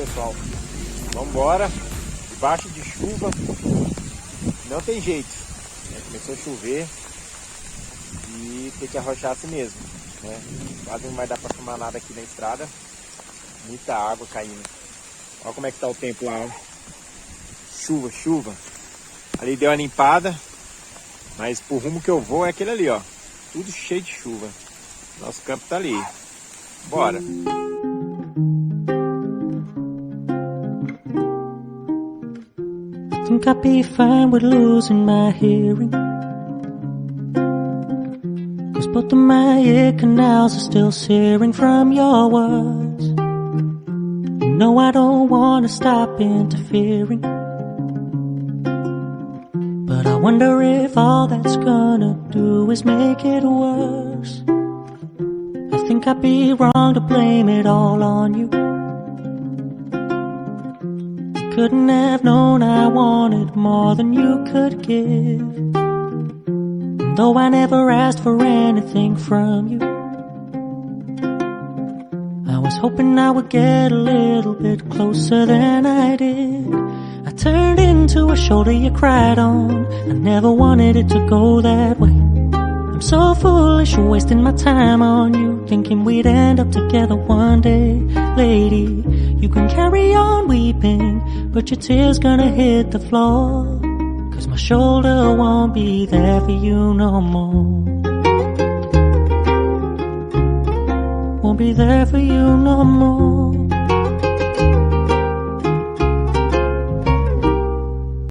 pessoal? Vambora, debaixo de chuva, não tem jeito, né? Começou a chover e tem que arrochar assim mesmo, né? Quase não vai dar pra filmar nada aqui na estrada, muita água caindo. Olha como é que tá o tempo lá, ó. Chuva, chuva. Ali deu uma limpada, mas pro rumo que eu vou é aquele ali, ó. Tudo cheio de chuva. Nosso campo tá ali. Bora. Think I'd be fine with losing my hearing, 'cause both of my ear canals are still searing from your words. You know I don't wanna stop interfering, but I wonder if all that's gonna do is make it worse. I think I'd be wrong to blame it all on you. Couldn't have known I wanted more than you could give. And though I never asked for anything from you, I was hoping I would get a little bit closer than I did. I turned into a shoulder you cried on. I never wanted it to go that way. I'm so foolish, wasting my time on you, thinking we'd end up together one day. Lady, you can carry on weeping, but your tears gonna hit the floor, 'cause my shoulder won't be there for you no more. Won't be there for you no more.